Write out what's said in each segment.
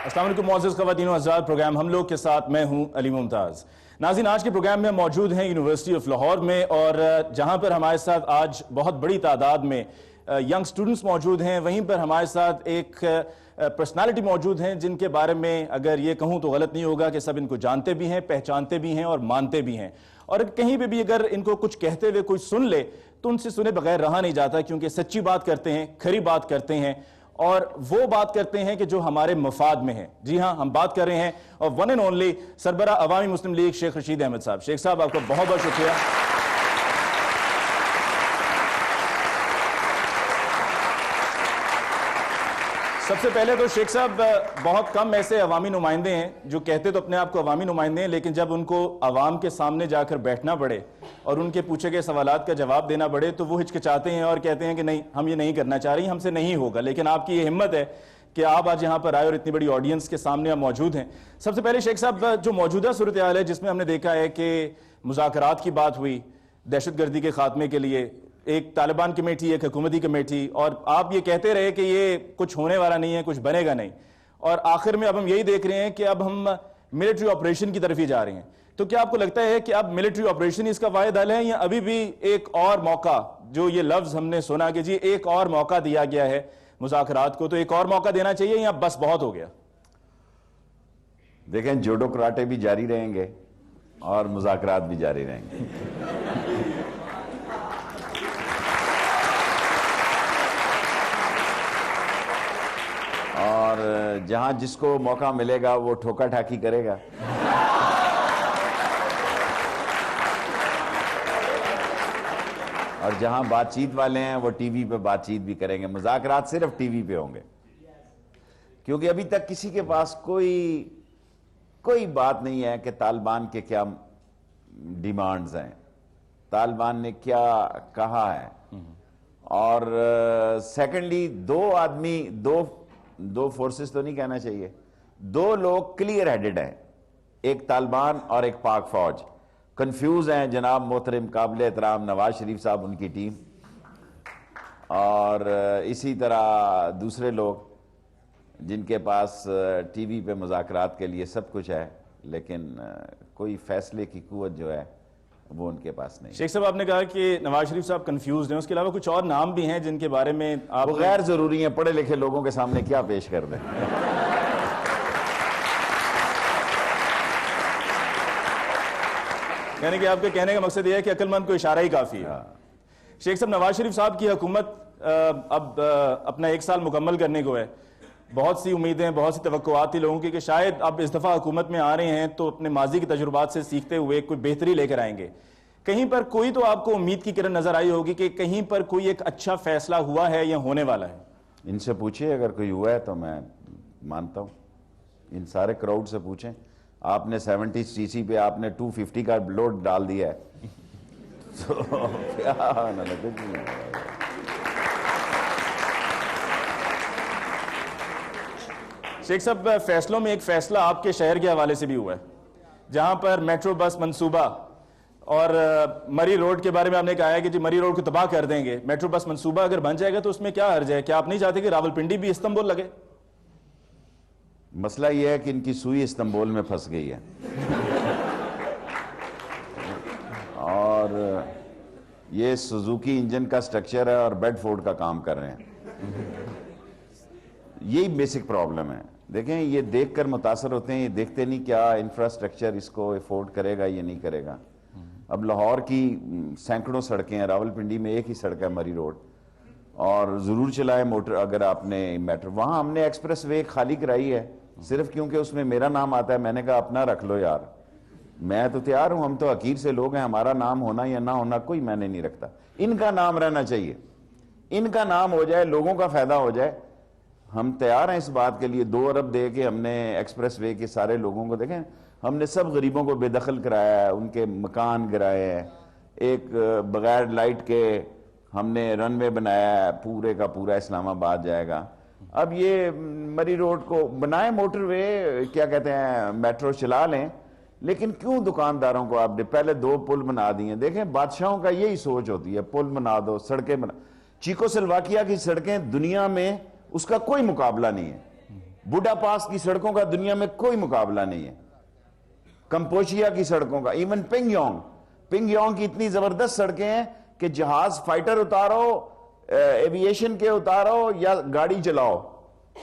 السلام علیکم معزز خواتین و حضرات، پروگرام ہم لوگ کے ساتھ میں ہوں علی ممتاز۔ ناظرین، آج کے پروگرام میں موجود ہیں یونیورسٹی آف لاہور میں، اور جہاں پر ہمارے ساتھ آج بہت بڑی تعداد میں ینگ سٹوڈنٹس موجود ہیں، وہیں پر ہمارے ساتھ ایک پرسنالٹی موجود ہیں جن کے بارے میں اگر یہ کہوں تو غلط نہیں ہوگا کہ سب ان کو جانتے بھی ہیں، پہچانتے بھی ہیں اور مانتے بھی ہیں، اور کہیں پہ بھی اگر ان کو کچھ کہتے ہوئے کوئی سن لے تو ان سے سنے بغیر رہا نہیں جاتا، کیونکہ سچی بات کرتے ہیں، کھری بات کرتے ہیں، اور وہ بات کرتے ہیں کہ جو ہمارے مفاد میں ہے۔ جی ہاں، ہم بات کر رہے ہیں اور ون اینڈ اونلی سربراہ عوامی مسلم لیگ شیخ رشید احمد صاحب۔ شیخ صاحب، آپ کا بہت بہت شکریہ۔ سب سے پہلے تو شیخ صاحب، بہت کم ایسے عوامی نمائندے ہیں جو کہتے تو اپنے آپ کو عوامی نمائندے ہیں، لیکن جب ان کو عوام کے سامنے جا کر بیٹھنا پڑے اور ان کے پوچھے گئے سوالات کا جواب دینا پڑے تو وہ ہچکچاتے ہیں اور کہتے ہیں کہ نہیں، ہم یہ نہیں کرنا چاہ رہے ہیں، ہم سے نہیں ہوگا۔ لیکن آپ کی یہ ہمت ہے کہ آپ آج یہاں پر آئے اور اتنی بڑی آڈینس کے سامنے آپ موجود ہیں۔ سب سے پہلے شیخ صاحب، جو موجودہ صورتحال ہے جس میں ہم نے دیکھا ہے کہ مذاکرات کی بات ہوئی دہشت گردی کے خاتمے کے لیے، ایک طالبان کمیٹی، ایک حکومتی کمیٹی، اور آپ یہ کہتے رہے کہ یہ کچھ ہونے والا نہیں ہے، کچھ بنے گا نہیں، اور آخر میں اب ہم یہی دیکھ رہے ہیں کہ اب ہم ملٹری آپریشن کی طرف ہی جا رہے ہیں۔ تو کیا آپ کو لگتا ہے کہ اب ملٹری آپریشن اس کا واحد حل ہے، یا ابھی بھی ایک اور موقع، جو یہ لفظ ہم نے سنا کہ جی ایک اور موقع دیا گیا ہے مذاکرات کو، تو ایک اور موقع دینا چاہیے یا بس بہت ہو گیا؟ دیکھیں، جوڈو کراٹے بھی جاری رہیں گے اور مذاکرات بھی جاری رہیں گے۔ اور جہاں جس کو موقع ملے گا وہ ٹھوکا ٹھاکی کرے گا۔ اور جہاں بات چیت والے ہیں وہ ٹی وی پہ بات چیت بھی کریں گے۔ مذاکرات صرف ٹی وی پہ ہوں گے، کیونکہ ابھی تک کسی کے پاس کوئی بات نہیں ہے کہ طالبان کے کیا ڈیمانڈز ہیں، طالبان نے کیا کہا ہے۔ اور سیکنڈلی دو فورسز تو نہیں کہنا چاہیے، دو لوگ کلیئر ہیڈڈ ہیں، ایک طالبان اور ایک پاک فوج۔ کنفیوز ہیں جناب محترم قابل احترام نواز شریف صاحب، ان کی ٹیم، اور اسی طرح دوسرے لوگ جن کے پاس ٹی وی پہ مذاکرات کے لیے سب کچھ ہے، لیکن کوئی فیصلے کی قوت جو ہے وہ ان کے پاس نہیں۔ شیخ صاحب، آپ نے کہا کہ نواز شریف صاحب کنفیوزڈ ہیں، اس کے علاوہ کچھ اور نام بھی ہیں جن کے بارے میں آپ وہ غیر ضروری ہیں، پڑھے لکھے لوگوں کے سامنے کیا پیش کر دیں۔ یعنی کہ آپ کے کہنے کا مقصد یہ ہے کہ عقل مند کو اشارہ ہی کافی ہے۔ شیخ صاحب، نواز شریف صاحب کی حکومت اب اپنا 1 سال مکمل کرنے کو ہے، بہت سی امیدیں، بہت سی توقعات تھی لوگوں کی کہ شاید اب اس دفعہ حکومت میں آ رہے ہیں تو اپنے ماضی کے تجربات سے سیکھتے ہوئے کوئی بہتری لے کر آئیں گے۔ کہیں پر کوئی تو آپ کو امید کی کرن نظر آئی ہوگی کہ کہیں پر کوئی ایک اچھا فیصلہ ہوا ہے یا ہونے والا ہے؟ ان سے پوچھئے، اگر کوئی ہوا ہے تو میں مانتا ہوں۔ ان سارے کراؤڈ سے پوچھیں، آپ نے 70 سی سی پہ آپ نے 250 کا لوڈ ڈال دیا ہے تو کیا کچھ نہیں۔ شیخ صاحب، فیصلوں میں ایک فیصلہ آپ کے شہر کے حوالے سے بھی ہوا ہے، جہاں پر میٹرو بس منصوبہ اور مری روڈ کے بارے میں آپ نے کہا ہے کہ جی مری روڈ کو تباہ کر دیں گے۔ میٹرو بس منصوبہ اگر بن جائے گا تو اس میں کیا حرج ہے؟ کیا آپ نہیں چاہتے کہ راولپنڈی بھی استنبول لگے؟ مسئلہ یہ ہے کہ ان کی سوئی استنبول میں پھنس گئی ہے، اور یہ سوزوکی انجن کا سٹرکچر ہے اور بیڈ فورڈ کا کام کر رہے ہیں۔ یہی بیسک پرابلم ہے۔ دیکھیں، یہ دیکھ کر متاثر ہوتے ہیں، یہ دیکھتے نہیں کیا انفراسٹرکچر اس کو افورڈ کرے گا یا نہیں کرے گا۔ اب لاہور کی سینکڑوں سڑکیں ہیں، راولپنڈی میں ایک ہی سڑک ہے مری روڈ، اور ضرور چلائے موٹر اگر آپ نے میٹرو۔ وہاں ہم نے ایکسپریس وے خالی کرائی ہے صرف کیونکہ اس میں میرا نام آتا ہے۔ میں نے کہا اپنا رکھ لو یار، میں تو تیار ہوں، ہم تو حقیر سے لوگ ہیں، ہمارا نام ہونا یا نہ ہونا کوئی میں نے نہیں رکھتا، ان کا نام رہنا چاہیے، ان کا نام ہو جائے، لوگوں کا فائدہ ہو جائے۔ ہم تیار ہیں اس بات کے لیے۔ 2 ارب دے کے ہم نے ایکسپریس وے کے سارے لوگوں کو، دیکھیں ہم نے سب غریبوں کو بے دخل کرایا ہے، ان کے مکان گرائے ہیں، ایک بغیر لائٹ کے ہم نے رن وے بنایا ہے، پورے کا پورا اسلام آباد جائے گا۔ اب یہ مری روڈ کو بنائیں موٹر وے، کیا کہتے ہیں، میٹرو چلا لیں، لیکن کیوں دکانداروں کو آپ نے پہلے 2 پل بنا دیے؟ دیکھیں بادشاہوں کا یہی سوچ ہوتی ہے، پل بنا دو، سڑکیں بنا۔ چیکو سلواکیہ کی سڑکیں دنیا میں اس کا کوئی مقابلہ نہیں ہے، بوڈا پاس کی سڑکوں کا دنیا میں کوئی مقابلہ نہیں ہے، کمپوشیا کی سڑکوں کا، ایون پنگ یونگ کی اتنی زبردست سڑکیں ہیں کہ جہاز فائٹر اتارو، ایویشن کے اتارو یا گاڑی چلاؤ،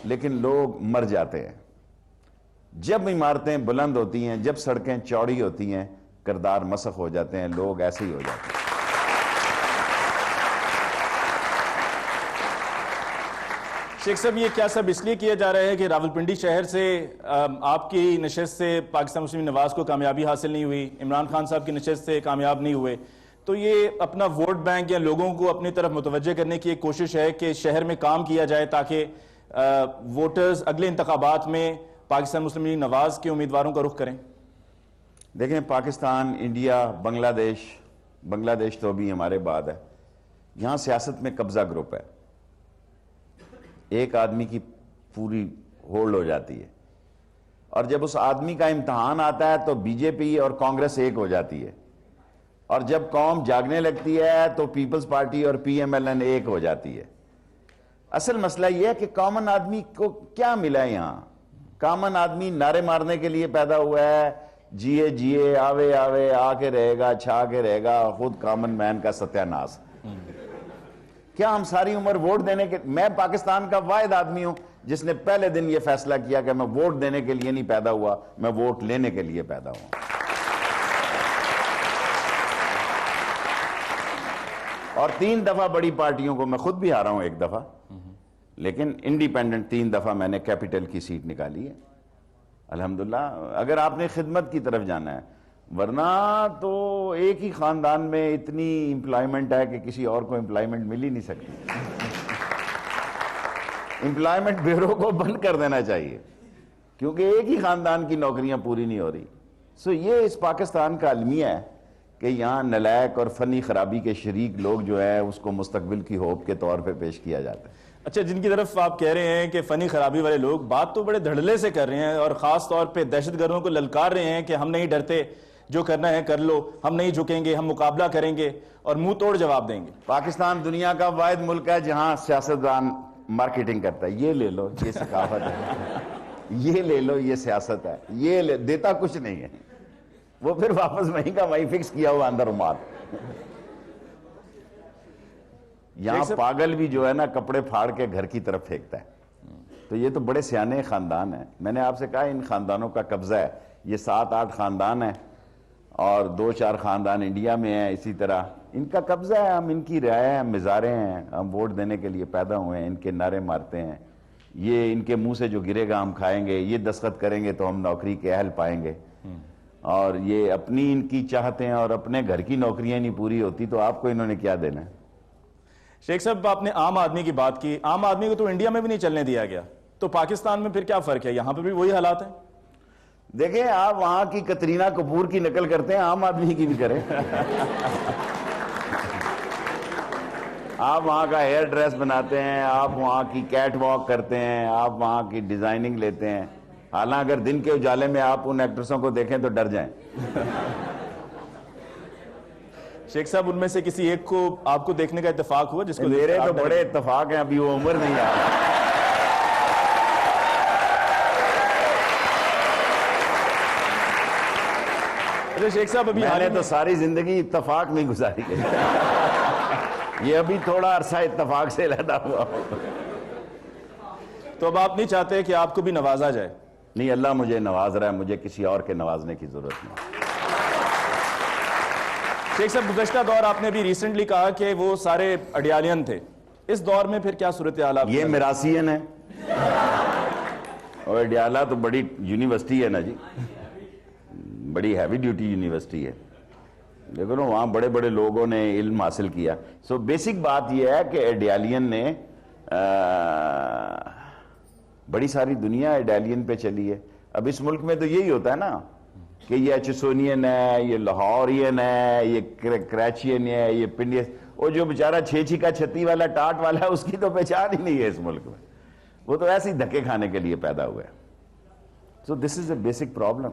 لیکن لوگ مر جاتے ہیں۔ جب عمارتیں بلند ہوتی ہیں، جب سڑکیں چوڑی ہوتی ہیں، کردار مسخ ہو جاتے ہیں، لوگ ایسے ہی ہو جاتے ہیں۔ شیخ صاحب یہ کیا سب اس لیے کیا جا رہا ہے کہ راولپنڈی شہر سے آپ کی نشست سے پاکستان مسلم نواز کو کامیابی حاصل نہیں ہوئی، عمران خان صاحب کی نشست سے کامیاب نہیں ہوئے، تو یہ اپنا ووٹ بینک یا لوگوں کو اپنی طرف متوجہ کرنے کی ایک کوشش ہے کہ شہر میں کام کیا جائے تاکہ ووٹرز اگلے انتخابات میں پاکستان مسلم نواز کے امیدواروں کا رخ کریں؟ دیکھیں، پاکستان، انڈیا، بنگلہ دیش تو بھی ہمارے بعد ہے، یہاں سیاست میں قبضہ گروپ ہے، ایک آدمی کی پوری ہولڈ ہو جاتی ہے، اور جب اس آدمی کا امتحان آتا ہے تو بی جے پی اور کانگریس ایک ہو جاتی ہے، اور جب قوم جاگنے لگتی ہے تو پیپلز پارٹی اور پی ایم ایل این ایک ہو جاتی ہے۔ اصل مسئلہ یہ ہے کہ کامن آدمی کو کیا ملا ہے یہاں؟ کامن آدمی نعرے مارنے کے لیے پیدا ہوا ہے، جیے جیے، آوے آوے، آ کے رہے گا، چھا کے رہے گا، خود کامن مین کا ستیہ ناس۔ کیا ہم ساری عمر ووٹ دینے کے؟ میں پاکستان کا واحد آدمی ہوں جس نے پہلے دن یہ فیصلہ کیا کہ میں ووٹ دینے کے لیے نہیں پیدا ہوا، میں ووٹ لینے کے لیے پیدا ہوں۔ اور 3 دفعہ بڑی پارٹیوں کو، میں خود بھی ہارا ہوں 1 دفعہ، لیکن انڈیپینڈنٹ 3 دفعہ میں نے کیپٹل کی سیٹ نکالی ہے الحمدللہ۔ اگر آپ نے خدمت کی طرف جانا ہے، ورنہ تو ایک ہی خاندان میں اتنی امپلائمنٹ ہے کہ کسی اور کو امپلائمنٹ مل ہی نہیں سکتی۔ امپلائمنٹ بیورو کو بند کر دینا چاہیے، کیونکہ ایک ہی خاندان کی نوکریاں پوری نہیں ہو رہی۔ یہ اس پاکستان کا المیہ ہے کہ یہاں نلائق اور فنی خرابی کے شریک لوگ جو ہے اس کو مستقبل کی ہوپ کے طور پہ پیش کیا جاتا ہے۔ اچھا، جن کی طرف آپ کہہ رہے ہیں کہ فنی خرابی والے لوگ بات تو بڑے دھڑلے سے کر رہے ہیں، اور خاص طور پہ دہشت گردوں کو للکار رہے ہیں کہ ہم نہیں ڈرتے، جو کرنا ہے کر لو، ہم نہیں جھکیں گے، ہم مقابلہ کریں گے اور منہ توڑ جواب دیں گے۔ پاکستان دنیا کا واحد ملک ہے جہاں سیاستدان مارکیٹنگ کرتا ہے، یہ لے لو یہ ثقافت ہے، یہ لے لو یہ سیاست ہے، یہ دیتا کچھ نہیں ہے، وہ پھر واپس وہیں کا وہیں فکس کیا ہوا اندر رومال۔ یہاں پاگل بھی جو ہے نا کپڑے پھاڑ کے گھر کی طرف پھینکتا ہے۔ تو یہ تو بڑے سیانے خاندان ہیں، میں نے آپ سے کہا ان خاندانوں کا قبضہ ہے، یہ 7-8 خاندان ہیں اور 2-4 خاندان انڈیا میں ہیں، اسی طرح ان کا قبضہ ہے۔ ہم ان کی رعایا ہیں، مزارے ہیں، ہم ووٹ دینے کے لیے پیدا ہوئے ہیں، ان کے نعرے مارتے ہیں، یہ ان کے منہ سے جو گرے گا ہم کھائیں گے، یہ دستخط کریں گے تو ہم نوکری کے اہل پائیں گے، اور یہ اپنی ان کی چاہتے ہیں اور اپنے گھر کی نوکریاں نہیں پوری ہوتی تو آپ کو انہوں نے کیا دینا ہے؟ شیخ صاحب، آپ نے عام آدمی کی بات کی، عام آدمی کو تو انڈیا میں بھی نہیں چلنے دیا گیا، تو پاکستان میں پھر کیا فرق ہے؟ یہاں پہ بھی وہی حالات ہیں؟ دیکھیں، آپ وہاں کی کترینہ کپور کی نقل کرتے ہیں، عام آدمی کی بھی کریں۔ آپ وہاں کا ہیئر ڈریس بناتے ہیں، آپ وہاں کی کیٹ واک کرتے ہیں، آپ وہاں کی ڈیزائننگ لیتے ہیں، حالانکہ اگر دن کے اجالے میں آپ ان ایکٹرسوں کو دیکھیں تو ڈر جائیں۔ شیخ صاحب، ان میں سے کسی ایک کو آپ کو دیکھنے کا اتفاق ہوا جس کو؟ میرے تو بڑے اتفاق ہیں، ابھی وہ عمر نہیں آ رہی۔ شیخ صاحب، ابھی میں نے تو ساری زندگی اتفاق نہیں گزاری ہے، یہ ابھی تھوڑا عرصہ اتفاق سے علیحدہ ہوا۔ تو اب آپ نہیں چاہتے کہ آپ کو بھی نوازا جائے؟ نہیں، اللہ مجھے نواز رہا ہے، مجھے کسی اور کے نوازنے کی ضرورت نہیں۔ شیخ صاحب، گزشتہ دور آپ نے بھی ریسنٹلی کہا کہ وہ سارے اڈیالین تھے، اس دور میں پھر کیا صورتحال؟ یہ میراثین ہے، اور اڈیالہ تو بڑی یونیورسٹی ہے نا جی، بڑی ہیوی ڈیوٹی یونیورسٹی ہے، دیکھو نا وہاں بڑے بڑے لوگوں نے علم حاصل کیا۔ سو بیسک بات یہ ہے کہ ایڈیالین نے بڑی ساری دنیا ایڈیالین پہ چلی ہے۔ اب اس ملک میں تو یہی ہوتا ہے نا کہ یہ ایچسونین ہے، یہ لاہورین ہے، یہ کراچین ہے، یہ پنڈین، وہ جو بیچارہ 6 کا 36 والا ٹاٹ والا ہے اس کی تو پہچان ہی نہیں ہے اس ملک میں، وہ تو ایسے ہی دھکے کھانے کے لیے پیدا ہوئے۔ سو دس از اے بیسک پرابلم۔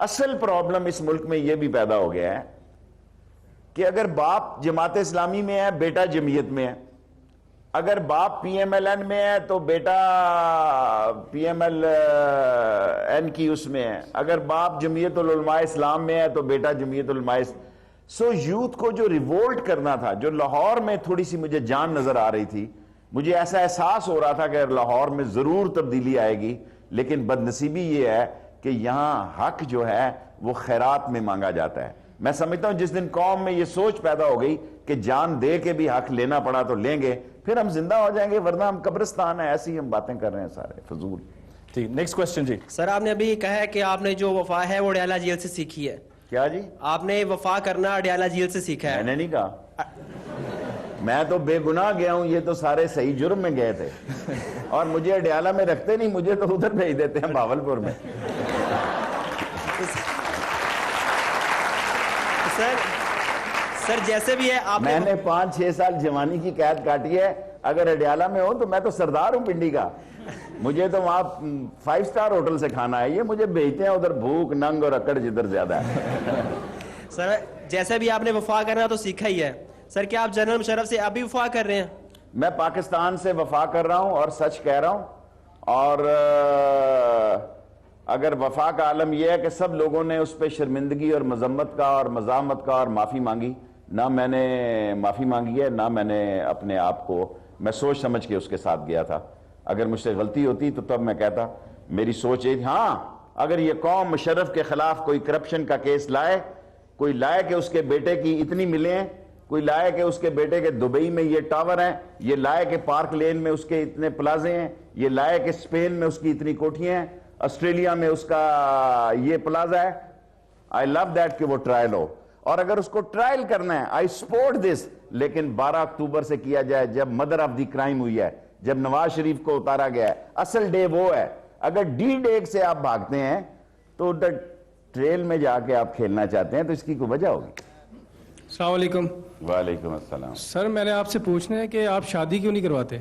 اصل پرابلم اس ملک میں یہ بھی پیدا ہو گیا ہے کہ اگر باپ جماعت اسلامی میں ہے بیٹا جمعیت میں ہے، اگر باپ پی ایم ایل این میں ہے تو بیٹا پی ایم ایل این کی اس میں ہے، اگر باپ جمعیت العلماء اسلام میں ہے تو بیٹا جمعیت العلماء سو یوتھ کو جو ریوولٹ کرنا تھا، جو لاہور میں تھوڑی سی مجھے جان نظر آ رہی تھی، مجھے ایسا احساس ہو رہا تھا کہ لاہور میں ضرور تبدیلی آئے گی، لیکن بدنصیبی یہ ہے کہ یہاں حق جو ہے وہ خیرات میں مانگا جاتا ہے۔ میں سمجھتا ہوں جس دن قوم میں یہ سوچ پیدا ہو گئی کہ جان دے کے بھی حق لینا پڑا تو لیں گے، پھر ہم زندہ ہو جائیں گے، ورنہ ہم قبرستان ہیں، ایسی ہم باتیں کر رہے ہیں سارے فضول۔ ٹھیک، نیکسٹ کوسچن جی۔ سر آپ نے ابھی کہا ہے کہ آپ نے جو وفا ہے وہ اڈیالہ جیل سے سیکھی ہے۔ کیا جی؟ آپ نے وفا کرنا اڈیالہ جیل سے سیکھا میں ہے۔ نے نہیں کہا، میں تو بے گناہ گیا ہوں، یہ تو سارے صحیح جرم میں گئے تھے، اور مجھے اڈیالہ میں رکھتے نہیں، مجھے تو ادھر بھیج دیتے ہیں بھاولپور میں۔ سر جیسے بھی ہے آپ میں نے 5-6 سال جوانی کی قید کاٹی ہے، اگر اڈیالہ میں ہوں تو میں تو سردار ہوں پنڈی کا، مجھے تو وہاں 5 سٹار ہوٹل سے کھانا ہے، یہ مجھے بھیجتے ہیں ادھر بھوک ننگ اور اکڑ جدھر زیادہ ہے۔ سر جیسے بھی آپ نے وفا کرنا تو سیکھا ہی ہے، سر کیا آپ جنرل مشرف سے ابھی وفا کر رہے ہیں؟ میں پاکستان سے وفا کر رہا ہوں اور سچ کہہ رہا ہوں، اور اگر وفا کا عالم یہ ہے کہ سب لوگوں نے اس پہ شرمندگی اور مذمت کا اور مزاحمت کا اور معافی مانگی، نہ میں نے معافی مانگی ہے، نہ میں نے اپنے آپ کو، میں سوچ سمجھ کے اس کے ساتھ گیا تھا۔ اگر مجھ سے غلطی ہوتی تو تب میں کہتا، میری سوچ یہ تھی، ہاں اگر یہ قوم مشرف کے خلاف کوئی کرپشن کا کیس لائے، کوئی لائے کہ اس کے بیٹے کی اتنی ملیں، کوئی لائے کہ اس کے بیٹے کے دبئی میں یہ ٹاور ہیں، یہ لائے کہ پارک لین میں اس کے اتنے پلازے ہیں، یہ لائے کہ اسپین میں اس کی اتنی کوٹھیاں ہیں، آسٹریلیا میں اس کا یہ پلازا ہے، آئی لو دیٹ کہ وہ ٹرائل ہو، اور اگر اس کو ٹرائل کرنا ہے آئی سپورٹ دس، لیکن 12 اکتوبر سے کیا جائے جب مدر آف دی کرائم ہوئی ہے، جب نواز شریف کو اتارا گیا ہے، اصل ڈے وہ ہے۔ اگر ڈی ڈے سے آپ بھاگتے ہیں تو ٹریل میں جا کے آپ کھیلنا چاہتے ہیں تو اس کی کوئی وجہ ہوگی۔ السلام علیکم۔ وعلیکم السلام۔ سر میں نے آپ سے پوچھنا ہے کہ آپ شادی کیوں نہیں کرواتے؟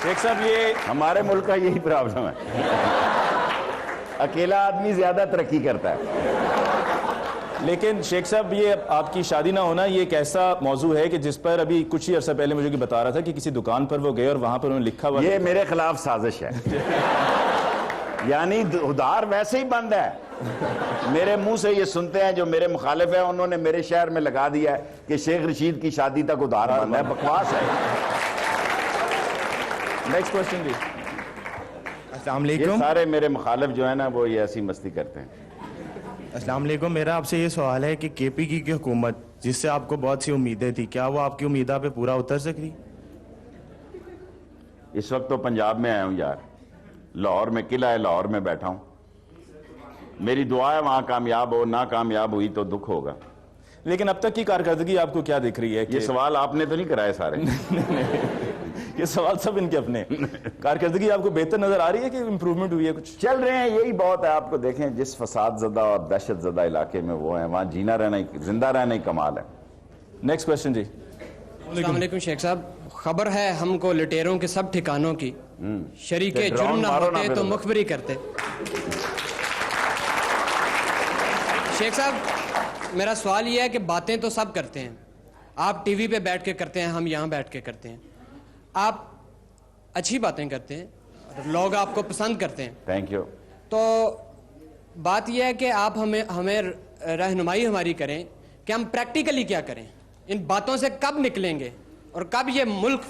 شیخ صاحب یہ ہمارے ملک کا یہی پرابلم ہے، اکیلا آدمی زیادہ ترقی کرتا ہے۔ لیکن شیخ صاحب یہ آپ کی شادی نہ ہونا یہ ایک ایسا موضوع ہے کہ جس پر ابھی کچھ ہی عرصہ پہلے مجھے بتا رہا تھا کہ کسی دکان پر وہ گئے اور وہاں پر انہوں نے لکھا ہوا، یہ میرے خلاف سازش ہے، یعنی ادھار ویسے ہی بند ہے۔ میرے منہ سے یہ سنتے ہیں جو میرے مخالف ہیں، انہوں نے میرے شہر میں لگا دیا ہے کہ شیخ رشید کی شادی تک ادھار بند ہے، بکواس ہے۔ نیکسٹ کوسچن جی۔ السلام یہ علیکم۔ سارے میرے مخالف جو ہیں نا وہ یہ ایسی مستی کرتے ہیں۔ السلام علیکم، میرا آپ سے یہ سوال ہے کہ کے پی کی حکومت جس سے آپ کو بہت سی امیدیں تھی، کیا وہ آپ کی امیدوں پہ پورا اتر سکی؟ اس وقت تو پنجاب میں آیا ہوں یار، لاہور میں قلعہ ہے، لاہور میں بیٹھا ہوں، میری دعا ہے وہاں کامیاب ہو، نہ کامیاب ہوئی تو دکھ ہوگا۔ لیکن اب تک کی کارکردگی آپ کو کیا دکھ رہی ہے؟ یہ سوال آپ نے تو نہیں کرائے سارے؟ یہ سوال سب ان کے اپنے، کارکردگی آپ کو بہتر نظر آ رہی ہے کہ امپروومنٹ ہوئی ہے کچھ؟ چل رہے ہیں، یہی بہت ہے۔ آپ کو دیکھیں جس فساد زدہ اور دہشت زدہ علاقے میں وہ ہیں، وہاں جینا رہنا ہی، زندہ رہنا ہی کمال ہے۔ نیکسٹ کوسچن جی۔ السلام علیکم شیخ صاحب، خبر ہے ہم کو لٹیروں کے سب ٹھکانوں کی، شریک ڈرون جرم نہ مارو نہ ہوتے پھر تو ادھر۔ مخبری کرتے۔ شیخ صاحب میرا سوال یہ ہے کہ باتیں تو سب کرتے ہیں، آپ ٹی وی پہ بیٹھ کے کرتے ہیں، ہم یہاں بیٹھ کے کرتے ہیں، آپ اچھی باتیں کرتے ہیں، لوگ آپ کو پسند کرتے ہیں، تھینک یو۔ تو بات یہ ہے کہ آپ ہمیں رہنمائی ہماری کریں کہ ہم پریکٹیکلی کیا کریں، ان باتوں سے کب نکلیں گے اور کب یہ ملک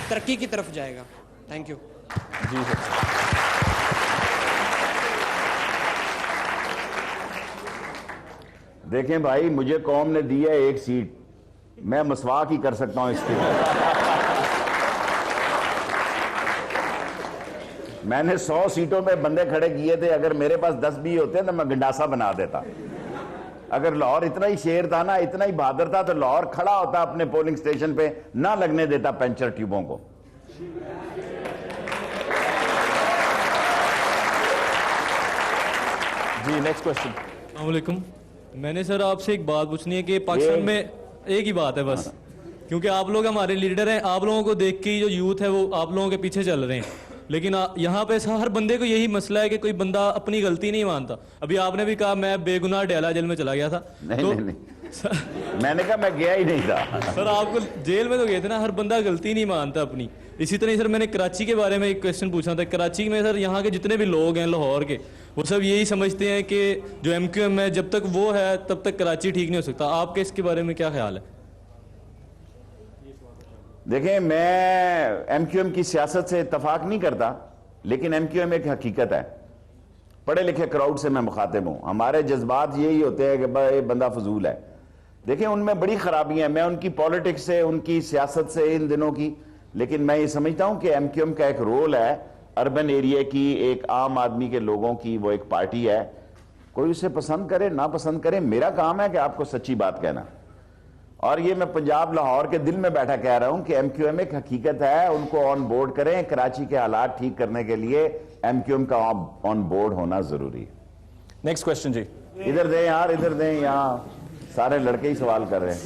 ترقی کی طرف جائے گا؟ Thank you. جی سر۔ دیکھیں بھائی، مجھے قوم نے دی ہے 1 سیٹ، میں مسواک ہی کر سکتا ہوں اس کی۔ میں نے 100 سیٹوں پہ بندے کھڑے کیے تھے، اگر میرے پاس 10 بھی ہوتے تو میں گنڈاسا بنا دیتا۔ اگر لاہور اتنا ہی شیر تھا نا، اتنا ہی بہادر تھا تو لاہور کھڑا ہوتا اپنے پولنگ سٹیشن پہ، نہ لگنے دیتا پنچر ٹیوبوں کو۔ جی نیکسٹ کوسچن۔ السلام علیکم، میں نے سر آپ سے ایک بات پوچھنی ہے کہ پاکستان میں ایک ہی بات ہے بس, کیونکہ آپ لوگ ہمارے لیڈر ہیں, آپ لوگوں کو دیکھ کے جو یوتھ ہے وہ آپ لوگوں کے پیچھے چل رہے ہیں, لیکن یہاں پہ ہر بندے کو یہی مسئلہ ہے کہ کوئی بندہ اپنی غلطی نہیں مانتا. ابھی آپ نے بھی کہا میں بے گناہ ڈیلا جیل میں چلا گیا تھا, نہیں میں نے کہا میں گیا ہی نہیں تھا. سر آپ کو جیل میں تو گئے تھے نا, ہر بندہ غلطی نہیں مانتا اپنی. اسی طرح سر میں نے کراچی کے بارے میں ایک کویشچن پوچھنا تھا. کراچی میں سر یہاں کے جتنے بھی لوگ ہیں لاہور کے, وہ سب یہی سمجھتے ہیں کہ جو ایم کیو ایم ہے جب تک وہ ہے تب تک کراچی ٹھیک نہیں ہو سکتا. آپ کے اس کے بارے میں کیا خیال ہے؟ دیکھیں میں ایم کیو ایم کی سیاست سے اتفاق نہیں کرتا, لیکن ایم کیو ایم ایک حقیقت ہے. پڑھے لکھے کراؤڈ سے میں مخاطب ہوں, ہمارے جذبات یہی ہوتے ہیں کہ بھائی بندہ فضول ہے. دیکھیں ان میں بڑی خرابیاں ہیں, میں ان کی پالیٹکس سے, ان کی سیاست سے ان دنوں کی, لیکن میں یہ سمجھتا ہوں کہ ایم کیو ایم کا ایک رول ہے اربن ایریا کی, ایک عام آدمی کے لوگوں کی وہ ایک پارٹی ہے. کوئی اسے پسند کرے نہ پسند کرے, میرا کام ہے کہ آپ کو سچی بات کہنا. اور یہ میں پنجاب لاہور کے دل میں بیٹھا کہہ رہا ہوں کہ ایم کیو ایم ایک حقیقت ہے, ان کو آن بورڈ کریں. کراچی کے حالات ٹھیک کرنے کے لیے ایم کیو ایم کا آن بورڈ ہونا ضروری ہے. نیکسٹ کوشچن جی. ادھر دیں یار, ادھر دیں, یہاں سارے لڑکے ہی سوال کر رہے ہیں.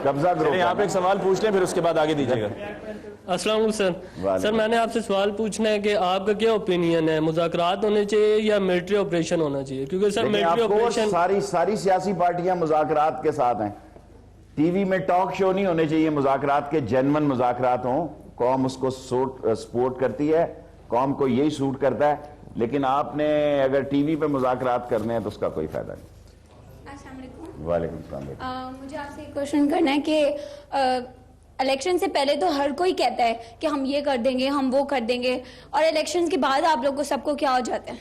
قبضہ گروپ آپ ایک سوال پوچھ لیں پھر اس کے بعد آگے دیجیے گا. السلام علیکم سر. سر میں نے آپ سے سوال پوچھنا ہے کہ آپ کا کیا اوپینین ہے, مذاکرات ہونے چاہیے یا ملٹری آپریشن ہونا چاہیے؟ کیونکہ سر ملٹری آپریشن ساری سیاسی پارٹیاں مذاکرات کے ساتھ ہیں. ٹی وی میں ٹاک شو نہیں ہونے چاہیے مذاکرات کے, جینون مذاکرات ہوں. قوم اس کو سپورٹ کرتی ہے, قوم کو یہی سوٹ کرتا ہے, لیکن آپ نے اگر ٹی وی پہ مذاکرات کرنے ہیں تو اس کا کوئی فائدہ نہیں. السلام علیکم. وعلیکم السلام. مجھے آپ سے ایک کوشچن کرنا ہے کہ الیکشن سے پہلے تو ہر کوئی کہتا ہے کہ ہم یہ کر دیں گے, ہم وہ کر دیں گے, اور الیکشن کے بعد آپ لوگ کو سب کو کیا ہو جاتا ہے؟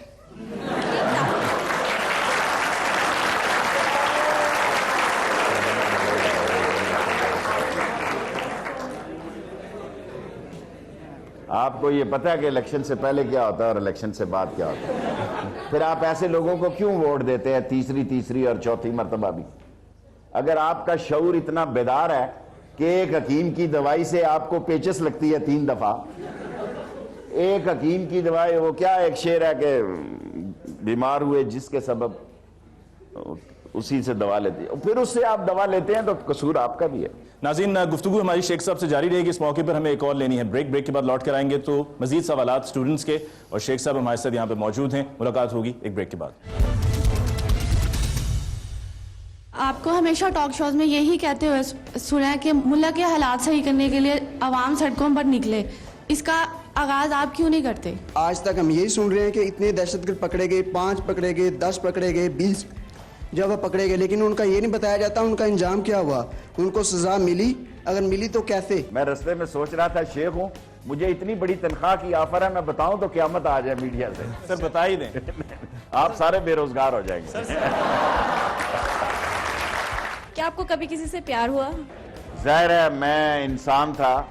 آپ کو یہ پتہ ہے کہ الیکشن سے پہلے کیا ہوتا ہے اور الیکشن سے بعد کیا ہوتا ہے؟ پھر آپ ایسے لوگوں کو کیوں ووٹ دیتے ہیں تیسری اور چوتھی مرتبہ بھی؟ اگر آپ کا شعور اتنا بیدار ہے کہ ایک حکیم کی دوائی سے آپ کو پیچس لگتی ہے 3 دفعہ, ایک حکیم کی دوائی, وہ کیا ایک شعر ہے کہ بیمار ہوئے جس کے سبب اسی سے دوا لیتی ہے, پھر اس سے آپ دوا لیتے ہیں تو قصور آپ کا بھی ہے. ناظرین گفتگو ہماری شیخ صاحب سے جاری رہے گی. اس موقع پر ہمیں ایک اور لینی ہے بریک کے بعد لوٹ کر آئیں گے تو مزید سوالات سٹوڈنٹس کے, اور شیخ صاحب ہمارے ساتھ یہاں پہ موجود ہیں. ملاقات ہوگی ایک بریک کے بعد. آپ کو ہمیشہ ٹاک شوز میں یہی کہتے ہوئے سنا ہے کہ ملک کے حالات صحیح کرنے کے لیے عوام سڑکوں پر نکلے, اس کا آغاز آپ کیوں نہیں کرتے؟ آج تک ہم یہی سن رہے ہیں کہ اتنے دہشت گرد پکڑے گئے, 5 پکڑے گئے, 10 پکڑے گئے, 20 جب پکڑے گئے, لیکن ان کا یہ نہیں بتایا جاتا ان کا انجام کیا ہوا, ان کو سزا ملی, اگر ملی تو کیسے؟ میں رستے میں سوچ رہا تھا شیخ ہوں, مجھے اتنی بڑی تنخواہ کی آفر ہے, میں بتاؤں تو قیامت آ جائے میڈیا سے. سر بتا ہی دیں, آپ سارے بے روزگار ہو جائیں گے. کیا آپ کو کبھی کسی سے پیار ہوا؟ ظاہر ہے میں انسان تھا,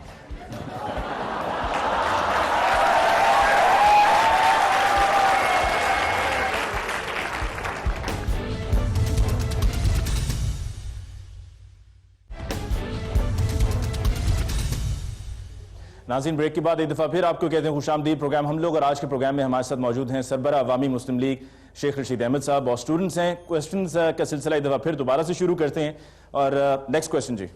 ناظرین بریک کے بعد ایک دفعہ پھر آپ کو کہتے ہیں خوش آمدید. پروگرام ہم لوگ, اور آج کے پروگرام میں ہمارے ساتھ موجود ہیں سربراہ عوامی مسلم لیگ شیخ رشید احمد صاحب, اور اسٹوڈنٹس ہیں. کوسچنز کا سلسلہ ایک دفعہ پھر دوبارہ سے شروع کرتے ہیں, اور نیکسٹ کوسچن جی.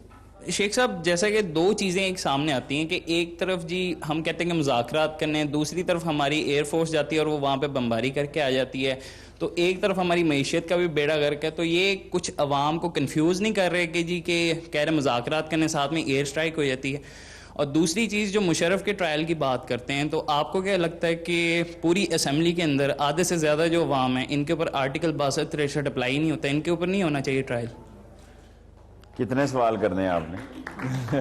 شیخ صاحب جیسا کہ 2 چیزیں ایک سامنے آتی ہیں کہ ایک طرف جی ہم کہتے ہیں کہ مذاکرات کرنے ہیں, دوسری طرف ہماری ایئر فورس جاتی ہے اور وہ وہاں پہ بمباری کر کے آ جاتی ہے, تو ایک طرف ہماری معیشت کا بھی بیڑا غرق ہے. تو یہ کچھ عوام کو کنفیوز نہیں کر رہے کہ جی کہ کہہ رہے مذاکرات کرنے ساتھ میں ایئر سٹرائک ہو جاتی ہے؟ اور دوسری چیز جو مشرف کے ٹرائل کی بات کرتے ہیں, تو آپ کو کیا لگتا ہے کہ پوری اسمبلی کے اندر آدھے سے زیادہ جو عوام ہیں ان کے اوپر آرٹیکل 62-63 اپلائی نہیں ہوتا, ان کے اوپر نہیں ہونا چاہیے ٹرائل؟ کتنے سوال کرنے ہیں آپ نے؟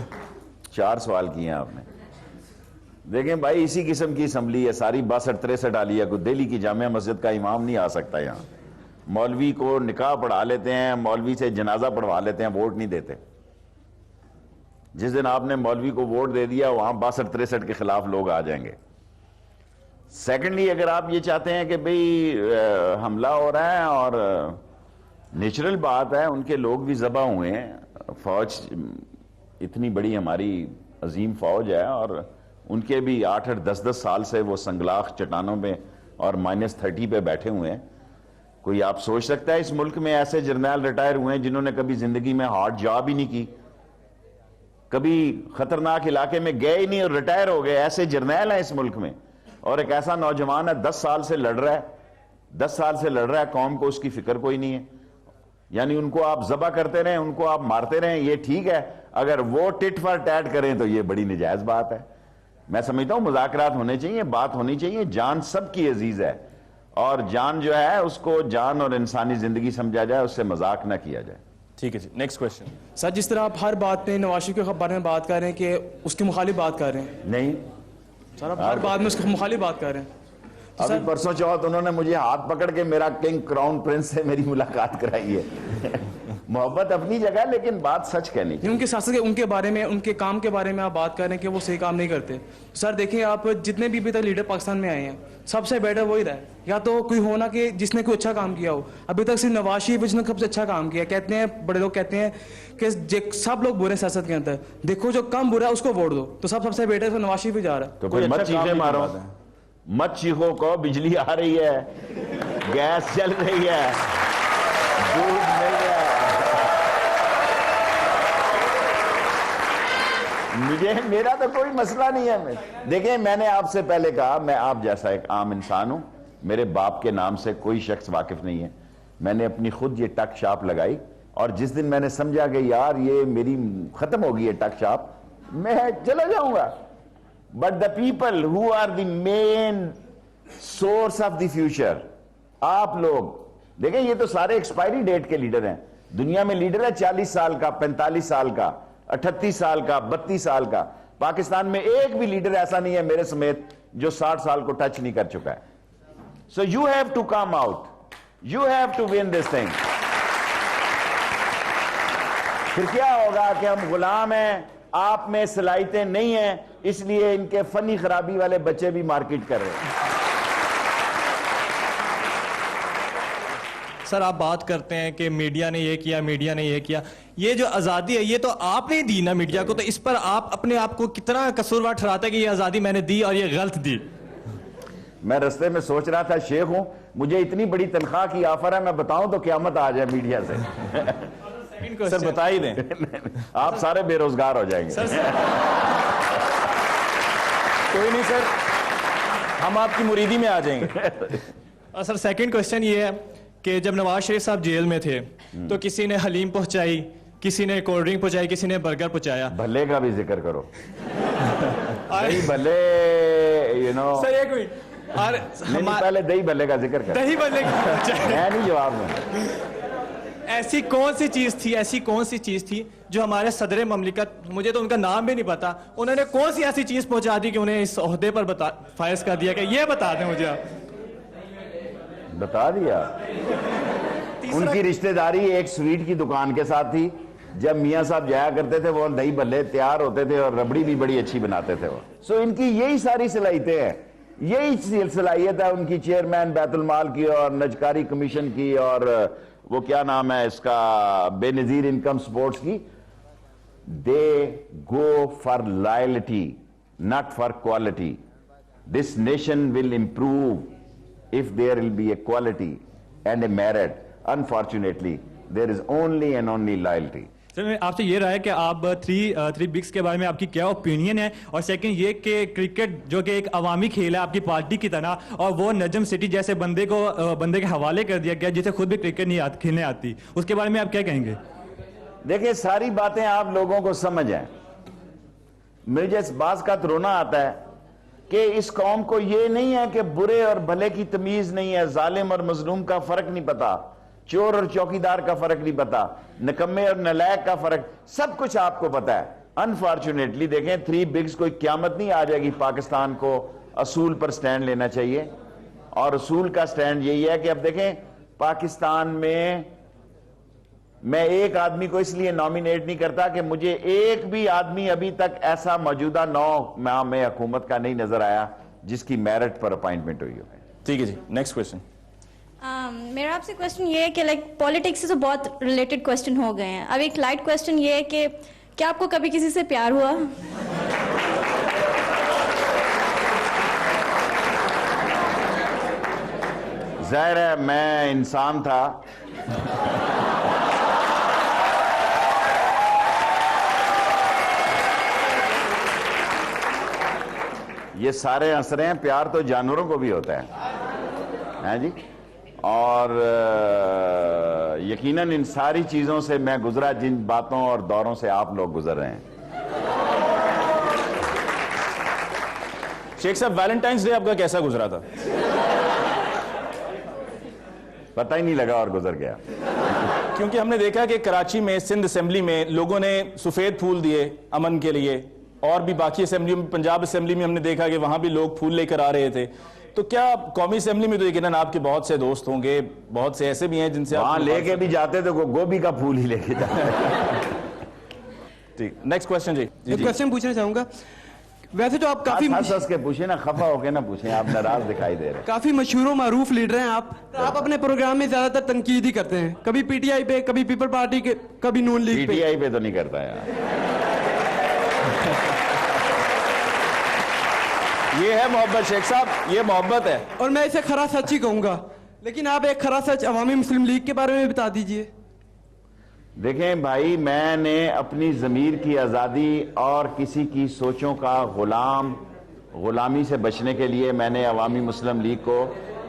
4 سوال کیے ہیں آپ نے. دیکھیں بھائی اسی قسم کی اسمبلی ہے, ساری 62-63 ڈالی ہے, کوئی دہلی کی جامع مسجد کا امام نہیں آ سکتا یہاں. مولوی کو نکاح پڑھا لیتے ہیں, مولوی سے جنازہ پڑھوا لیتے ہیں, ووٹ نہیں دیتے. جس دن آپ نے مولوی کو ووٹ دے دیا وہاں 62-63 کے خلاف لوگ آ جائیں گے. سیکنڈلی اگر آپ یہ چاہتے ہیں کہ بھئی حملہ ہو رہا ہے, اور نیچرل بات ہے ان کے لوگ بھی ذبح ہوئے ہیں, فوج اتنی بڑی ہماری عظیم فوج ہے, اور ان کے بھی 8-10 سال سے وہ سنگلاخ چٹانوں پہ اور -30 پہ بیٹھے ہوئے ہیں. کوئی آپ سوچ سکتا ہے اس ملک میں ایسے جرنیل ریٹائر ہوئے ہیں جنہوں نے کبھی زندگی میں ہارڈ جاب ہی نہیں کی, کبھی خطرناک علاقے میں گئے ہی نہیں اور ریٹائر ہو گئے؟ ایسے جرنیل ہیں اس ملک میں. اور ایک ایسا نوجوان ہے 10 سال سے لڑ رہا ہے, 10 سال سے لڑ رہا ہے, قوم کو اس کی فکر کوئی نہیں ہے. یعنی ان کو آپ ذبح کرتے رہیں, ان کو آپ مارتے رہیں, یہ ٹھیک ہے. اگر وہ ٹٹ فار ٹیٹ کریں تو یہ بڑی نجائز بات ہے. میں سمجھتا ہوں مذاکرات ہونے چاہیے, بات ہونی چاہیے. جان سب کی عزیز ہے, اور جان جو ہے اس کو جان اور انسانی زندگی سمجھا جائے, اس سے مذاق نہ کیا جائے. ٹھیک ہے جی, نیکسٹ کوشچن. سر جس طرح آپ ہر بات پہ نواز شریف کے بارے میں بات کر رہے ہیں کہ اس کے مخالف بات کر رہے ہیں. نہیں سر آپ ہر بات میں اس کے مخالف بات کر رہے ہیں. ابھی پرسوں چوتھ انہوں نے مجھے ہاتھ پکڑ کے میرا کنگ کراؤن پرنس سے میری ملاقات کرائی ہے. محبت اپنی جگہ, لیکن بات سچ کہنی. ان کی سیاست کے, ان کے بارے میں, ان کے کام کے بارے میں آپ بات کر رہے ہیں کہ وہ صحیح کام نہیں کرتے. سر دیکھیں آپ جتنے بھی ابھی تک لیڈر پاکستان میں آئے ہیں سب سے بیٹر وہی رہا ہے. یا تو کوئی ہونا کہ جس نے کوئی اچھا کام کیا ہو. ابھی تک صرف نواز شریف جس نے سب سے اچھا کام کیا. کہتے ہیں بڑے لوگ کہتے ہیں کہ سب لوگ برے سیاست کے اندر, دیکھو جو کم برا ہے اس کو ووٹ دو. تو سب سے بیٹر تو نواز شریف ہی جا رہا ہے. تو پھر مت چیخے مارو, مت چیخو, کو بجلی آ رہی ہے, گیس چل رہی ہے, دودھ مل رہا ہے. میرا تو کوئی مسئلہ نہیں ہے. دیکھیں میں نے آپ سے پہلے کہا میں آپ جیسا ایک عام انسان ہوں, میرے باپ کے نام سے کوئی شخص واقف نہیں ہے. میں نے اپنی خود یہ ٹک شاپ لگائی, اور جس دن میں نے سمجھا کہ یار یہ میری ختم ہوگی ہے ٹک شاپ, میں چلا جاؤں گا. But the people who are the main source of the future, آپ لوگ دیکھیں یہ تو سارے ایکسپائری ڈیٹ کے لیڈر ہیں. دنیا میں لیڈر ہے 40 سال کا, 45 سال کا, 38 سال کا, 32 سال کا. پاکستان میں ایک بھی لیڈر ایسا نہیں ہے میرے سمیت جو 60 سال کو ٹچ نہیں کر چکا ہے. So you have to come out, you have to win this thing. پھر کیا ہوگا کہ ہم غلام ہیں, آپ میں صلاحیتیں نہیں ہیں, اس لیے ان کے فنی خرابی والے بچے بھی مارکیٹ کر رہے ہیں. سر آپ بات کرتے ہیں کہ میڈیا نے یہ کیا, میڈیا نے یہ کیا. یہ جو آزادی ہے یہ تو آپ نے دی نا میڈیا کو, تو اس پر آپ اپنے آپ کو کتنا قصوروار ٹھہراتے ہیں کہ یہ آزادی میں نے دی اور یہ غلط دی؟ میں رستے میں سوچ رہا تھا شیخ ہوں, مجھے اتنی بڑی تنخواہ کی آفر ہے, میں بتاؤں تو قیامت آ جائے میڈیا سے. سر بتا ہی دیں, آپ سارے بے روزگار ہو جائیں گے. کوئی نہیں سر, ہم آپ کی مریدی میں آ جائیں گے. اور سر سیکنڈ کوشچن یہ ہے کہ جب نواز شریف صاحب جیل میں تھے تو کسی نے حلیم پہنچائی, کسی نے کولڈ ڈرنک پہنچائی, کسی نے برگر پہنچایا. بھلے کا بھی ذکر کرو, دہی بھلے, یو نو. سر ایک منٹ, نہیں پہلے دہی بھلے کا ذکر کرو. دہی بھلے میں نہیں جواب میں. ایسی کون سی چیز تھی, ایسی کون سی چیز تھی جو ہمارے صدر مملکت, مجھے تو ان کا نام بھی نہیں پتا, انہوں نے کون سی ایسی چیز پہنچا دی کہ انہیں اس عہدے پر فائز کر دیا, کہ یہ بتا دیں مجھے آپ. بتا دیا. ان کی رشتہ داری ایک سویٹ کی دکان کے ساتھ تھی. جب میاں صاحب جایا کرتے تھے وہ دہی بھلے تیار ہوتے تھے اور ربڑی بھی بڑی اچھی بناتے تھے وہ. سو ان کی یہی ساری صلاحیتیں ہیں, یہی صلاحیت ہے ان کی چیئرمین بیت المال کی اور نجکاری کمیشن کی اور وہ کیا نام ہے اس کا, بے نظیر انکم سپورٹس کی. They go for loyalty not for quality. This nation will improve if there will be a quality and a merit. Unfortunately, there is only and only loyalty. سر آپ سے یہ رہا ہے کہ آپ تھری بگس کے بارے میں آپ کی کیا اوپینین ہے, اور سیکنڈ یہ کہ کرکٹ جو کہ ایک عوامی کھیل ہے آپ کی پارٹی کی طرح, اور وہ نجم سٹی جیسے بندے کے حوالے کر دیا گیا جسے خود بھی کرکٹ نہیں کھیلنے آتی, اس کے بارے میں آپ کیا کہیں گے؟ دیکھیں ساری باتیں آپ لوگوں کو سمجھ ہیں. مجھے اس بعض کا رونا آتا ہے کہ اس قوم کو یہ نہیں ہے کہ برے اور بھلے کی تمیز نہیں ہے, ظالم اور مظلوم کا فرق نہیں پتا, چور اور چوکیدار کا فرق نہیں پتا, نکمے اور نلائق کا فرق, سب کچھ آپ کو پتا ہے. انفارچونیٹلی دیکھیں 3 بگز کوئی قیامت نہیں آ جائے گی. پاکستان کو اصول پر سٹینڈ لینا چاہیے, اور اصول کا سٹینڈ یہی ہے کہ اب دیکھیں پاکستان میں ایک آدمی کو اس لیے نامینیٹ نہیں کرتا کہ مجھے ایک بھی آدمی ابھی تک ایسا موجودہ 9 ماہ میں حکومت کا نہیں نظر آیا جس کی میرٹ پر اپائنٹمنٹ ہوئی ہو. ٹھیک ہے جی, نیکسٹ کوشچن. میرا آپ سے کوشچن یہ ہے کہ پالیٹکس سے تو بہت ریلیٹڈ کوشچن ہو گئے ہیں. اب ایک لائٹ کوشچن یہ ہے کہ کیا آپ کو کبھی کسی سے پیار ہوا؟ ظاہر ہے میں انسان تھا. یہ سارے ہنس رہے ہیں, پیار تو جانوروں کو بھی ہوتا ہے جی. اور یقیناً ان ساری چیزوں سے میں گزرا جن باتوں اور دوروں سے آپ لوگ گزر رہے ہیں. شیخ صاحب ویلنٹائنس ڈے آپ کا کیسا گزرا تھا؟ پتہ ہی نہیں لگا اور گزر گیا. کیونکہ ہم نے دیکھا کہ کراچی میں سندھ اسمبلی میں لوگوں نے سفید پھول دیے امن کے لیے, اور بھی باقی اسمبلیوں میں, پنجاب اسمبلی میں ہم نے دیکھا کہ وہاں بھی لوگ پھول لے کر آ رہے تھے. تو کیا قومی اسمبلی میں تو یقیناً آپ کے بہت سے دوست ہوں گے, بہت سے ایسے بھی ہیں جن سے وہاں لے کے بھی جاتے تو گوبھی کا پھول ہی لے کے جاتے. ٹھیک, نیکسٹ کوسچن جی. ایک کوسچن پوچھنا چاہوں گا. ویسے تو آپ کافی ہنس کے پوچھیں نا, خفا ہو کے نہ پوچھیں, آپ ناراض دکھائی دے رہے ہیں. کافی مشہور و معروف لیڈر ہیں آپ اپنے پروگرام میں زیادہ تر تنقید ہی کرتے ہیں, کبھی پی ٹی آئی پہ, کبھی پیپل پارٹی کے, کبھی نون لیگ پہ. پی ٹی آئی پہ تو نہیں کرتا یار. یہ ہے محبت شیخ صاحب, یہ محبت ہے. اور میں اسے کھرا سچ ہی کہوں گا, لیکن آپ ایک کھرا سچ عوامی مسلم لیگ کے بارے میں بتا دیجئے. دیکھیں بھائی, میں نے اپنی ضمیر کی آزادی اور کسی کی سوچوں کا غلامی سے بچنے کے لیے میں نے عوامی مسلم لیگ کو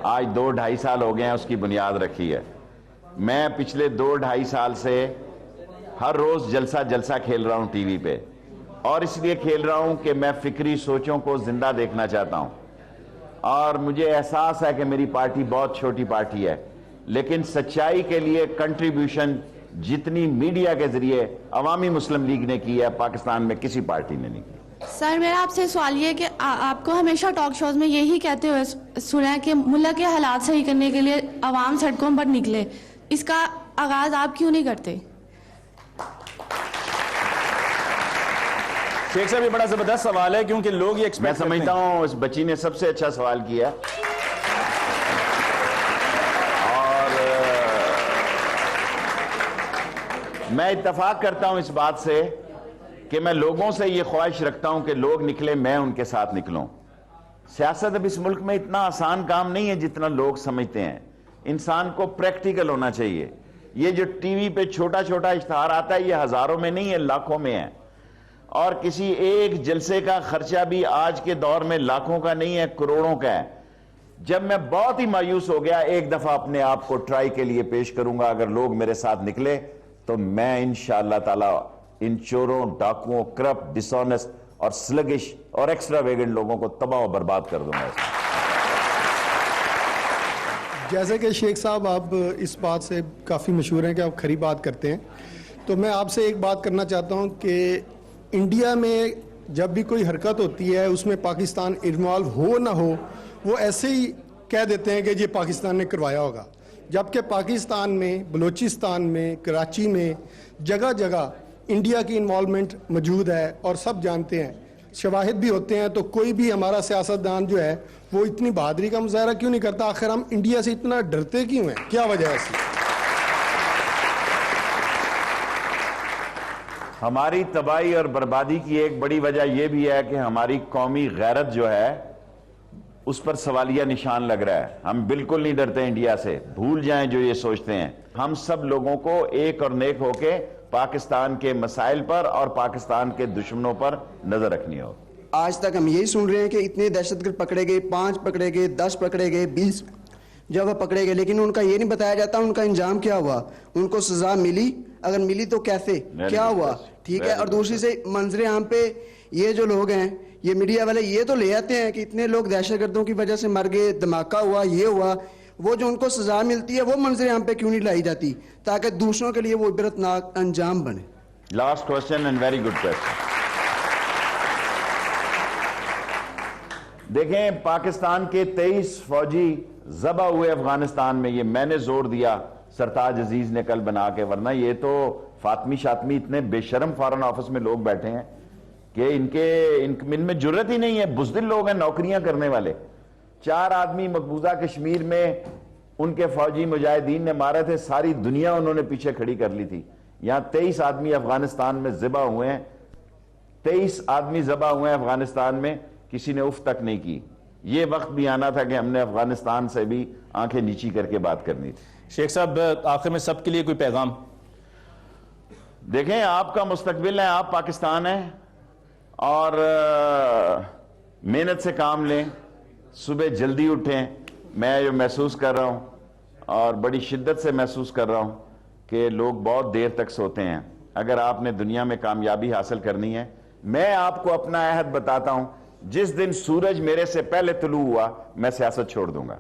آج 2-2.5 سال ہو گئے ہیں اس کی بنیاد رکھی ہے. میں پچھلے 2-2.5 سال سے ہر روز جلسہ کھیل رہا ہوں ٹی وی پہ, اور اس لیے کھیل رہا ہوں کہ میں فکری سوچوں کو زندہ دیکھنا چاہتا ہوں. اور مجھے احساس ہے کہ میری پارٹی بہت چھوٹی پارٹی ہے, لیکن سچائی کے لیے کنٹریبیوشن جتنی میڈیا کے ذریعے عوامی مسلم لیگ نے کی ہے, پاکستان میں کسی پارٹی نے نہیں کی. سر میرا آپ سے سوال یہ ہے کہ آپ کو ہمیشہ ٹاک شوز میں یہی کہتے ہوئے سنا ہے کہ ملک کے حالات صحیح کرنے کے لیے عوام سڑکوں پر نکلے, اس کا آغاز آپ کیوں نہیں کرتے؟ شیخ صاحب یہ بڑا زبردست سوال ہے, کیونکہ لوگ یہ میں سمجھتا ہوں اس بچی نے سب سے اچھا سوال کیا. اور میں اتفاق کرتا ہوں اس بات سے کہ میں لوگوں سے یہ خواہش رکھتا ہوں کہ لوگ نکلے, میں ان کے ساتھ نکلوں. سیاست اب اس ملک میں اتنا آسان کام نہیں ہے جتنا لوگ سمجھتے ہیں. انسان کو پریکٹیکل ہونا چاہیے. یہ جو ٹی وی پہ چھوٹا اشتہار آتا ہے, یہ ہزاروں میں نہیں ہے, لاکھوں میں ہے. اور کسی ایک جلسے کا خرچہ بھی آج کے دور میں لاکھوں کا نہیں ہے, کروڑوں کا ہے. جب میں بہت ہی مایوس ہو گیا, ایک دفعہ اپنے آپ کو ٹرائی کے لیے پیش کروں گا, اگر لوگ میرے ساتھ نکلے تو میں انشاءاللہ تعالی ان چوروں, ڈاکوؤں, کرپٹ, ڈس آنیسٹ اور سلگش اور ایکسٹرا ویگنٹ لوگوں کو تباہ و برباد کر دوں گا. جیسے کہ شیخ صاحب آپ اس بات سے کافی مشہور ہیں کہ آپ کھری بات کرتے ہیں, تو میں آپ سے ایک بات کرنا چاہتا ہوں کہ انڈیا میں جب بھی کوئی حرکت ہوتی ہے اس میں پاکستان انوالو ہو نہ ہو, وہ ایسے ہی کہہ دیتے ہیں کہ یہ پاکستان نے کروایا ہوگا, جبکہ پاکستان میں, بلوچستان میں, کراچی میں جگہ جگہ انڈیا کی انوالومنٹ موجود ہے اور سب جانتے ہیں, شواہد بھی ہوتے ہیں. تو کوئی بھی ہمارا سیاستدان جو ہے وہ اتنی بہادری کا مظاہرہ کیوں نہیں کرتا؟ آخر ہم انڈیا سے اتنا ڈرتے کیوں ہیں, کیا وجہ ہے ایسی؟ ہماری تباہی اور بربادی کی ایک بڑی وجہ یہ بھی ہے کہ ہماری قومی غیرت جو ہے اس پر سوالیہ نشان لگ رہا ہے. ہم بالکل نہیں ڈرتے انڈیا سے, بھول جائیں جو یہ سوچتے ہیں. ہم سب لوگوں کو ایک اور نیک ہو کے پاکستان کے مسائل پر اور پاکستان کے دشمنوں پر نظر رکھنی ہو. آج تک ہم یہی سن رہے ہیں کہ اتنے دہشت گرد پکڑے گئے, 5 پکڑے گئے, 10 پکڑے گئے, 20 جب پکڑے گئے, لیکن ان کا یہ نہیں بتایا جاتا ان کا انجام کیا ہوا, ان کو سزا ملی, اگر ملی تو کیسے, کیا ہوا, ٹھیک ہے. اور دوسری سے منظر عام پہ یہ جو لوگ ہیں, یہ میڈیا والے یہ تو لے آتے ہیں کہ اتنے لوگ دہشت گردوں کی وجہ سے مر گئے, دھماکہ ہوا, یہ ہوا, وہ جو ان کو سزا ملتی ہے وہ منظر عام پہ کیوں نہیں لائی جاتی تاکہ دوسروں کے لیے وہ عبرتناک انجام بنے. Last question and very good question. دیکھیں پاکستان کے 23 فوجی ذبح ہوئے افغانستان میں, یہ میں نے زور دیا سرتاج عزیز نے کل بنا کے, ورنہ یہ تو فاطمی شاطمی اتنے بے شرم فارن آفس میں لوگ بیٹھے ہیں کہ ان میں جرت ہی نہیں ہے, بزدل لوگ ہیں, نوکریاں کرنے والے. 4 آدمی مقبوضہ کشمیر میں ان کے فوجی مجاہدین نے مارے تھے, ساری دنیا انہوں نے پیچھے کھڑی کر لی تھی. یہاں 23 آدمی افغانستان میں ذبح ہوئے ہیں, 23 آدمی ذبح ہوئے ہیں افغانستان میں, کسی نے اف تک نہیں کی. یہ وقت بھی آنا تھا کہ ہم نے افغانستان سے بھی آنکھیں نیچی کر کے بات کرنی تھی. شیخ صاحب آخر میں سب کے لیے کوئی پیغام؟ دیکھیں آپ کا مستقبل ہے, آپ پاکستان ہیں, اور محنت سے کام لیں, صبح جلدی اٹھیں. میں جو محسوس کر رہا ہوں اور بڑی شدت سے محسوس کر رہا ہوں کہ لوگ بہت دیر تک سوتے ہیں. اگر آپ نے دنیا میں کامیابی حاصل کرنی ہے, میں آپ کو اپنا عہد بتاتا ہوں, جس دن سورج میرے سے پہلے طلوع ہوا میں سیاست چھوڑ دوں گا.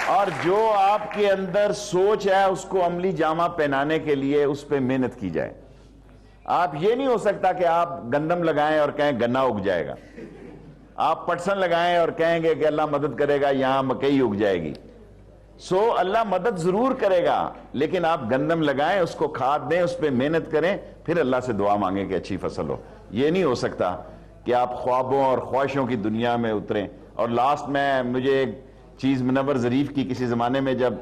اور جو آپ کے اندر سوچ ہے اس کو عملی جامہ پہنانے کے لیے اس پہ محنت کی جائے. آپ یہ نہیں ہو سکتا کہ آپ گندم لگائیں اور کہیں گنا اگ جائے گا, آپ پٹسن لگائیں اور کہیں گے کہ اللہ مدد کرے گا یہاں مکئی اگ جائے گی. اللہ مدد ضرور کرے گا, لیکن آپ گندم لگائیں, اس کو کھاد دیں, اس پہ محنت کریں, پھر اللہ سے دعا مانگیں کہ اچھی فصل ہو. یہ نہیں ہو سکتا کہ آپ خوابوں اور خواہشوں کی دنیا میں اتریں. اور لاسٹ میں مجھے ایک چیز منور ظریف کی کسی زمانے میں جب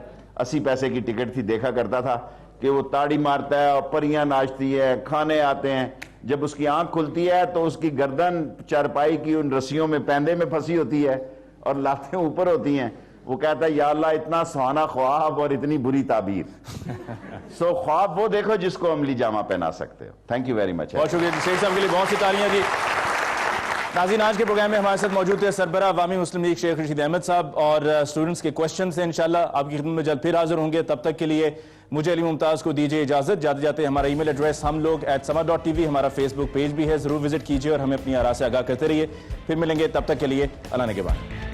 80 پیسے کی ٹکٹ تھی دیکھا کرتا تھا کہ وہ تاڑی مارتا ہے اور پریاں ناچتی ہے, کھانے آتے ہیں, جب اس کی آنکھ کھلتی ہے تو اس کی گردن چارپائی کی ان رسیوں میں پیندے میں پھنسی ہوتی ہے اور لاتیں اوپر ہوتی ہیں. وہ کہتا ہے یا اللہ اتنا سہانا خواب اور اتنی بری تعبیر. خواب وہ دیکھو جس کو عملی جامہ پہنا سکتے ہو. Thank you very much. بہت شکریہ شیخ صاحب کے لیے بہت سی تالیاں جی. ناظرین آج کے پروگرام میں ہمارے ساتھ موجود تھے سربراہ عوامی مسلم لیگ شیخ رشید احمد صاحب, اور اسٹوڈنٹس کے کوشچن سے انشاءاللہ آپ کی خدمت میں جلد پھر حاضر ہوں گے. تب تک کے لیے مجھے علی ممتاز کو دیجیے اجازت. جاتے جاتے ہمارا ای میل ایڈریس ہم لوگ @sama.tv, ہمارا فیس بک پیج بھی ہے, ضرور وزٹ کیجیے اور ہمیں اپنی آراء سے آگاہ کرتے رہیے. پھر ملیں گے, تب تک کے لیے اللہ نے کے بعد.